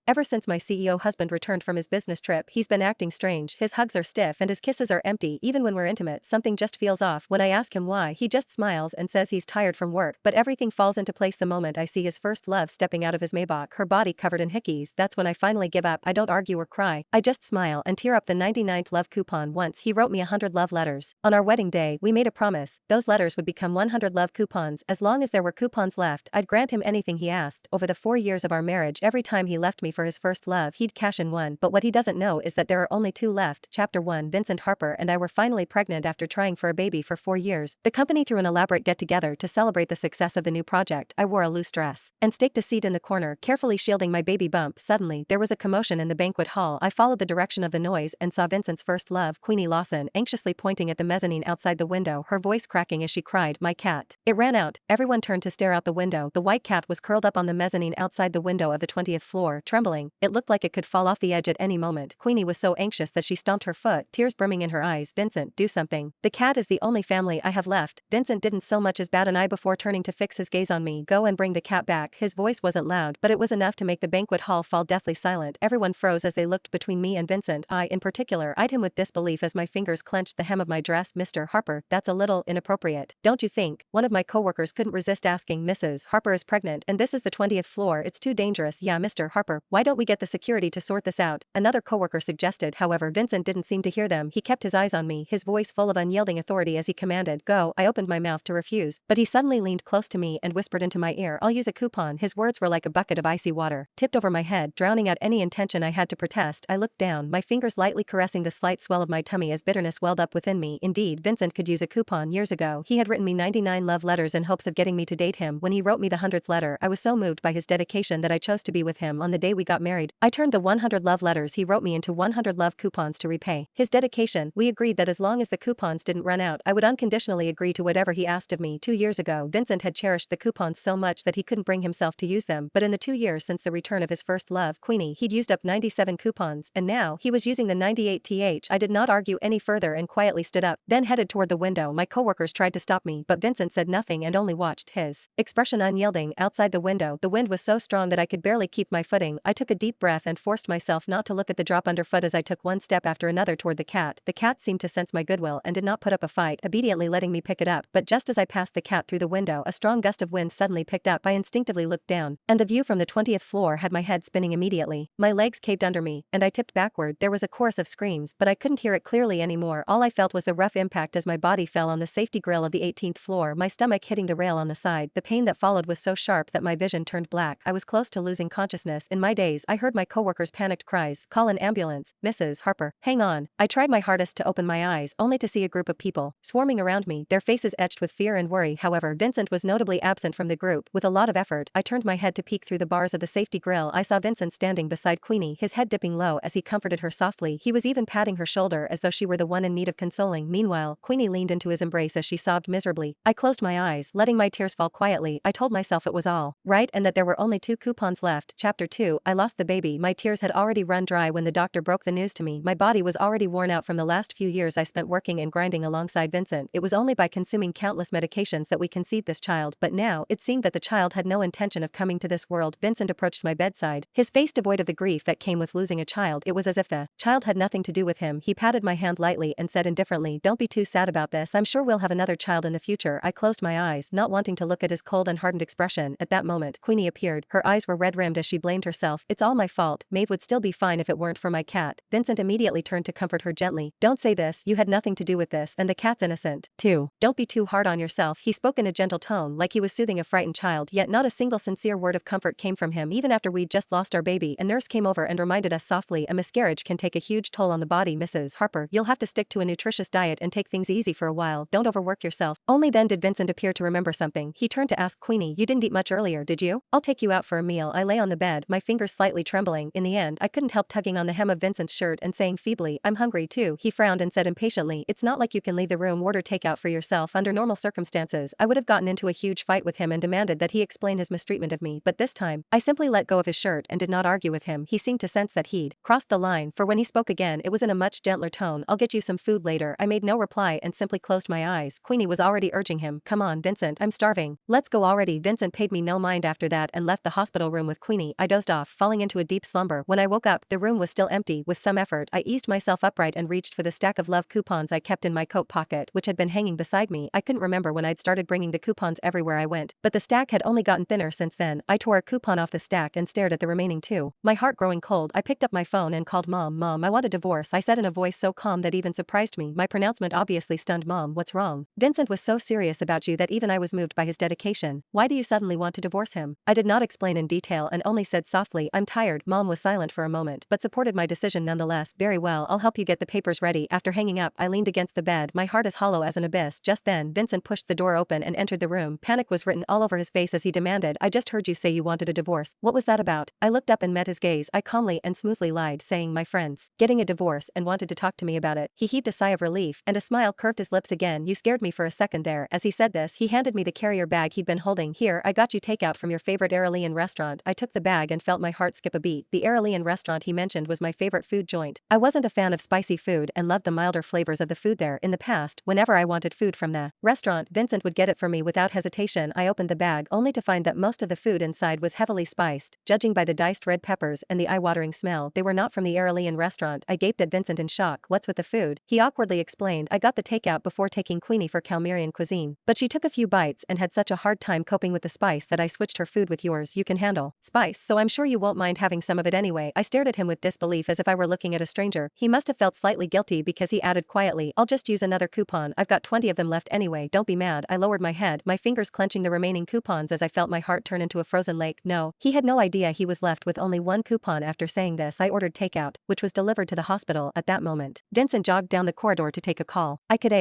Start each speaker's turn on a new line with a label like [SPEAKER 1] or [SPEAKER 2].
[SPEAKER 1] Ever since my CEO husband returned from his business trip, he's been acting strange. His hugs are stiff and his kisses are empty. Even when we're intimate, something just feels off. When I ask him why, he just smiles and says he's tired from work. But everything falls into place the moment I see his first love stepping out of his Maybach, her body covered in hickeys. That's when I finally give up. I don't argue or cry. I just smile and tear up the 99th love coupon. Once he wrote me 100 love letters. On our wedding day, we made a promise. Those letters would become 100 love coupons. As long as there were coupons left, I'd grant him anything he asked. Over the 4 years of our marriage, every time he left me for his first love, he'd cash in one. But what he doesn't know is that there are only 2 left. Chapter 1. Vincent Harper and I were finally pregnant after trying for a baby for 4 years. The company threw an elaborate get-together to celebrate the success of the new project. I wore a loose dress and staked a seat in the corner, carefully shielding my baby bump. Suddenly, there was a commotion in the banquet hall. I followed the direction of the noise and saw Vincent's first love, Queenie Lawson, anxiously pointing at the mezzanine outside the window, her voice cracking as she cried, "My cat." It ran out. Everyone turned to stare out the window. The white cat was curled up on the mezzanine outside the window of the 20th floor, trembling. It looked like it could fall off the edge at any moment. Queenie was so anxious that she stomped her foot, tears brimming in her eyes. "Vincent, do something. The cat is the only family I have left." Vincent didn't so much as bat an eye before turning to fix his gaze on me. "Go and bring the cat back." His voice wasn't loud, but it was enough to make the banquet hall fall deathly silent. Everyone froze as they looked between me and Vincent. I, in particular, eyed him with disbelief as my fingers clenched the hem of my dress. "Mr. Harper, that's a little inappropriate, don't you think?" One of my coworkers couldn't resist asking. "Mrs. Harper is pregnant and this is the 20th floor. It's too dangerous." "Yeah, Mr. Harper, why don't we get the security to sort this out?" another coworker suggested. However, Vincent didn't seem to hear them. He kept his eyes on me, his voice full of unyielding authority as he commanded, "Go." I opened my mouth to refuse, but he suddenly leaned close to me and whispered into my ear, "I'll use a coupon." His words were like a bucket of icy water, tipped over my head, drowning out any intention I had to protest. I looked down, my fingers lightly caressing the slight swell of my tummy as bitterness welled up within me. Indeed, Vincent could use a coupon. Years ago, he had written me 99 love letters in hopes of getting me to date him. When he wrote me the 100th letter, I was so moved by his dedication that I chose to be with him on the day we got married. I turned the 100 love letters he wrote me into 100 love coupons to repay his dedication. We agreed that as long as the coupons didn't run out, I would unconditionally agree to whatever he asked of me. 2 years ago, Vincent had cherished the coupons so much that he couldn't bring himself to use them, but in the 2 years since the return of his first love, Queenie, he'd used up 97 coupons, and now he was using the 98th. I did not argue any further and quietly stood up, then headed toward the window. My coworkers tried to stop me, but Vincent said nothing and only watched, his expression unyielding. Outside the window, the wind was so strong that I could barely keep my footing. I took a deep breath and forced myself not to look at the drop underfoot as I took one step after another toward the cat. The cat seemed to sense my goodwill and did not put up a fight, obediently letting me pick it up. But just as I passed the cat through the window, a strong gust of wind suddenly picked up. I instinctively looked down, and the view from the 20th floor had my head spinning immediately. My legs caved under me, and I tipped backward. There was a chorus of screams, but I couldn't hear it clearly anymore. All I felt was the rough impact as my body fell on the safety grill of the 18th floor, my stomach hitting the rail on the side. The pain that followed was so sharp that my vision turned black. I was close to losing consciousness. In my daze, I heard my coworkers' panicked cries, "Call an ambulance, Mrs. Harper. Hang on." I tried my hardest to open my eyes, only to see a group of people swarming around me, their faces etched with fear and worry. However, Vincent was notably absent from the group. With a lot of effort, I turned my head to peek through the bars of the safety grill. I saw Vincent standing beside Queenie, his head dipping low as he comforted her softly. He was even patting her shoulder as though she were the one in need of consoling. Meanwhile, Queenie leaned into his embrace as she sobbed miserably. I closed my eyes, letting my tears fall quietly. I told myself it was all right and that there were only 2 coupons left. Chapter 2. I lost the baby. My tears had already run dry when the doctor broke the news to me. My body was already worn out from the last few years I spent working and grinding alongside Vincent. It was only by consuming countless medications that we conceived this child, but now, it seemed that the child had no intention of coming to this world. Vincent approached my bedside, his face devoid of the grief that came with losing a child. It was as if the child had nothing to do with him. He patted my hand lightly and said indifferently, "Don't be too sad about this. I'm sure we'll have another child in the future." I closed my eyes, not wanting to look at his cold and hardened expression. At that moment, Queenie appeared. Her eyes were red-rimmed as she blamed herself. "It's all my fault. Maeve would still be fine if it weren't for my cat." Vincent immediately turned to comfort her gently. "Don't say this. You had nothing to do with this, and the cat's innocent, too. Don't be too hard on yourself." He spoke in a gentle tone, like he was soothing a frightened child, yet not a single sincere word of comfort came from him. Even after we'd just lost our baby, a nurse came over and reminded us softly, "A miscarriage can take a huge toll on the body, Mrs. Harper. You'll have to stick to a nutritious diet and take things easy for a while. Don't overwork yourself." Only then did Vincent appear to remember something. He turned to ask Queenie, "You didn't eat much earlier, did you? I'll take you out for a meal." I lay on the bed, my fingers slightly trembling. In the end, I couldn't help tugging on the hem of Vincent's shirt and saying feebly, "I'm hungry too." He frowned and said impatiently, "It's not like you can leave the room, order takeout for yourself." Under normal circumstances, I would have gotten into a huge fight with him and demanded that he explain his mistreatment of me, but this time, I simply let go of his shirt and did not argue with him. He seemed to sense that he'd crossed the line, for when he spoke again, it was in a much gentler tone. "I'll get you some food later." I made no reply and simply closed my eyes. Queenie was already urging him, "Come on, Vincent, I'm starving. Let's go already." Vincent paid me no mind after that and left the hospital room with Queenie. I dozed off falling into a deep slumber. When I woke up, the room was still empty. With some effort, I eased myself upright and reached for the stack of love coupons I kept in my coat pocket, which had been hanging beside me. I couldn't remember when I'd started bringing the coupons everywhere I went, but the stack had only gotten thinner since then. I tore a coupon off the stack and stared at the remaining two. My heart growing cold, I picked up my phone and called Mom. Mom, I want a divorce, I said in a voice so calm that even surprised me. My pronouncement obviously stunned Mom. What's wrong? Vincent was so serious about you that even I was moved by his dedication. Why do you suddenly want to divorce him? I did not explain in detail and only said softly, I'm tired. Mom was silent for a moment, but supported my decision nonetheless. Very well, I'll help you get the papers ready. After hanging up, I leaned against the bed, my heart as hollow as an abyss. Just then, Vincent pushed the door open and entered the room. Panic was written all over his face as he demanded, I just heard you say you wanted a divorce. What was that about? I looked up and met his gaze. I calmly and smoothly lied, saying my friends getting a divorce and wanted to talk to me about it. He heaved a sigh of relief, and a smile curved his lips again. You scared me for a second there. As he said this, he handed me the carrier bag he'd been holding. Here, I got you takeout from your favorite Aerolean restaurant. I took the bag and felt my heart skip a beat. The Aerolean restaurant he mentioned was my favorite food joint. I wasn't a fan of spicy food and loved the milder flavors of the food there. In the past, whenever I wanted food from the restaurant, Vincent would get it for me without hesitation. I opened the bag only to find that most of the food inside was heavily spiced. Judging by the diced red peppers and the eye-watering smell, they were not from the Aerolean restaurant. I gaped at Vincent in shock. What's with the food? He awkwardly explained, I got the takeout before taking Queenie for Calmerian cuisine. But she took a few bites and had such a hard time coping with the spice that I switched her food with yours. You can handle spice, so I'm sure you won't mind having some of it anyway. I stared at him with disbelief as if I were looking at a stranger. He must have felt slightly guilty because he added quietly, I'll just use another coupon. I've got 20 of them left anyway. Don't be mad. I lowered my head, my fingers clenching the remaining coupons as I felt my heart turn into a frozen lake. No, he had no idea he was left with only one coupon. After saying this, I ordered takeout, which was delivered to the hospital at that moment. Vincent jogged down the corridor to take a call. I could